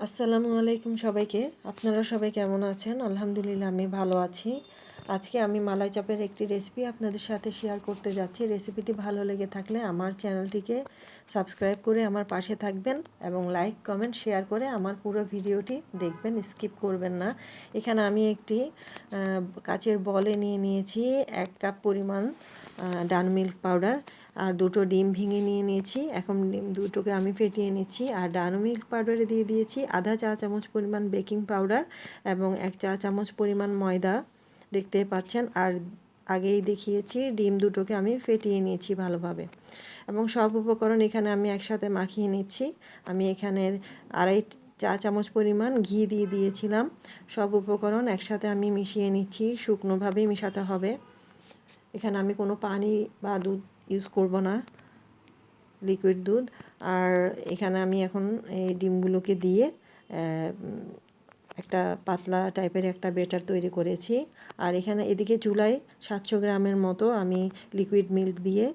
আসসালামু আলাইকুম সবাইকে। আপনারা সবাই কেমন আছেন? আলহামদুলিল্লাহ আমি ভালো আছি। আজকে আমি মালাই চাপের একটি রেসিপি আপনাদের সাথে শেয়ার করতে যাচ্ছি। রেসিপিটি ভালো লেগে থাকলে আমার চ্যানেলটিকে সাবস্ক্রাইব করে আমার পাশে থাকবেন এবং লাইক, কমেন্ট, শেয়ার করে আমার পুরো ভিডিওটি দেখবেন, স্কিপ করবেন না। এখানে আমি একটি কাচের বলে নিয়েছি 1 কাপ পরিমাণ ডান মিল্ক পাউডার আর 2টো ডিম ভেঙে নিয়েছি। এখন ডিম দুটোকে আমি ফেটিয়ে নিচ্ছি। আর ডান মিল্ক পাউডারে দিয়ে দিয়েছি আধা চা চামচ পরিমাণ বেকিং পাউডার এবং 1 চা চামচ পরিমাণ ময়দা, দেখতে পাচ্ছেন। আর আগেই দেখিয়েছি ডিম দুটোকে আমি ফেটিয়ে নিয়েছি ভালোভাবে এবং সব উপকরণ এখানে আমি একসাথে মাখিয়ে নিচ্ছি। আমি এখানে 2.5 চা চামচ পরিমাণ ঘি দিয়ে দিয়েছিলাম। সব উপকরণ একসাথে আমি মিশিয়ে নিচ্ছি, শুকনোভাবেই মেশাতে হবে। এখানে আমি কোনো পানি বা দুধ ইউজ করব না, লিকুইড দুধ। আর এখানে আমি এখন এই ডিমগুলোকে দিয়ে একটা পাতলা টাইপের একটা ব্যাটার তৈরি করেছি। আর এখানে এদিকে চুলায় 700 গ্রামের মতো আমি লিকুইড মিল্ক দিয়ে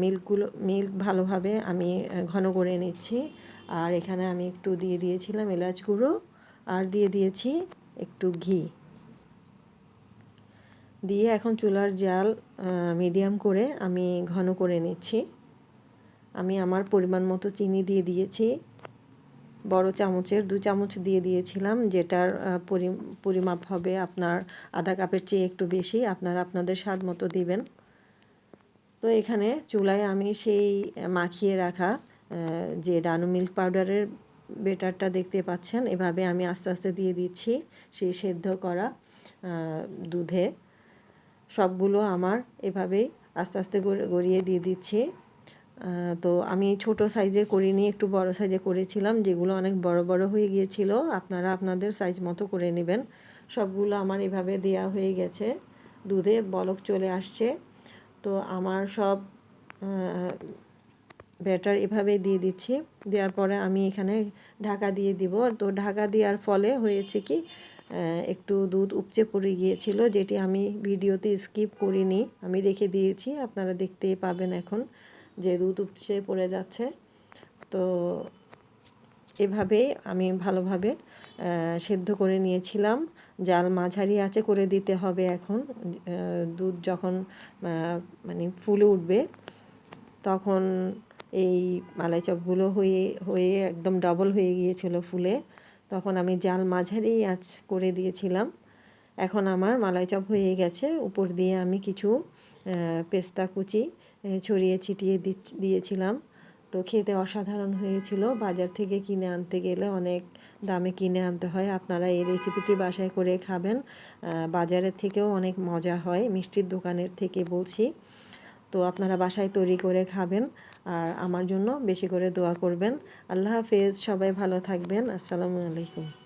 মিল্ক ভালোভাবে আমি ঘন করে নিচ্ছি। আর এখানে আমি একটু দিয়ে দিয়েছিলাম এলাচ গুঁড়ো আর দিয়ে দিয়েছি একটু ঘি দিয়ে এখন চুলার জাল মিডিয়াম করে আমি ঘন করে নিচ্ছি। আমি আমার পরিমাণ মতো চিনি দিয়ে দিয়েছি। বড় চামচের 2 চামচ দিয়ে দিয়েছিলাম, যেটার পরিমাপ হবে আপনার আধা কাপের চেয়ে একটু বেশি। আপনারা আপনাদের স্বাদ মতো দিবেন। তো এখানে চুলায় আমি সেই মাখিয়ে রাখা যে ডানু মিল্ক পাউডারের ব্যাটারটা দেখতে পাচ্ছেন, এভাবে আমি আস্তে আস্তে দিয়ে দিচ্ছি সেই সেদ্ধ করা দুধে। সবগুলো আমার এভাবেই আস্তে আস্তে গড়িয়ে দিয়ে দিচ্ছি। তো আমি ছোট সাইজের করিনি, একটু বড় সাইজে করেছিলাম, যেগুলো অনেক বড় বড় হয়ে গিয়েছিল। আপনারা আপনাদের সাইজ মতো করে নেবেন। সবগুলো আমার এভাবে দেয়া হয়ে গেছে, দুধে বলক চলে আসছে। তো আমার সব ব্যাটার এভাবেই দিয়ে দিচ্ছি। দেওয়ার পরে আমি এখানে ঢাকা দিয়ে দিব। তো ঢাকা দেওয়ার ফলে হয়েছে কি, একটু দুধ উপচে পড়ে গিয়েছিল, যেটি আমি ভিডিওতে স্কিপ করিনি, আমি রেখে দিয়েছি। আপনারা দেখতেই পাবেন এখন যে দুধ উপচে পড়ে যাচ্ছে। তো এভাবেই আমি ভালোভাবে সেদ্ধ করে নিয়েছিলাম। জাল মাঝারি আঁচে করে দিতে হবে। এখন দুধ যখন মানে ফুলে উঠবে তখন এই মালাই চপগুলো হয়ে একদম ডবল হয়ে গিয়েছিল ফুলে, তখন আমি জাল মাঝারি আঁচ করে দিয়েছিলাম। এখন আমার মালাই চপ হয়ে গেছে। উপর দিয়ে আমি কিছু পেস্তা কুচি ছড়িয়ে ছিটিয়ে দিয়েছিলাম। তো খেতে অসাধারণ হয়েছিল। বাজার থেকে কিনে আনতে গেলে অনেক দামে কিনে আনতে হয়। আপনারা এই রেসিপিটি বাসায় করে খাবেন, বাজারের থেকেও অনেক মজা হয়, মিষ্টির দোকানের থেকে বলছি। তো আপনারা বাসায় তৈরি করে খাবেন আর আমার জন্য বেশি করে দোয়া করবেন। আল্লাহ হাফেজ, সবাই ভালো থাকবেন। আসসালামু আলাইকুম।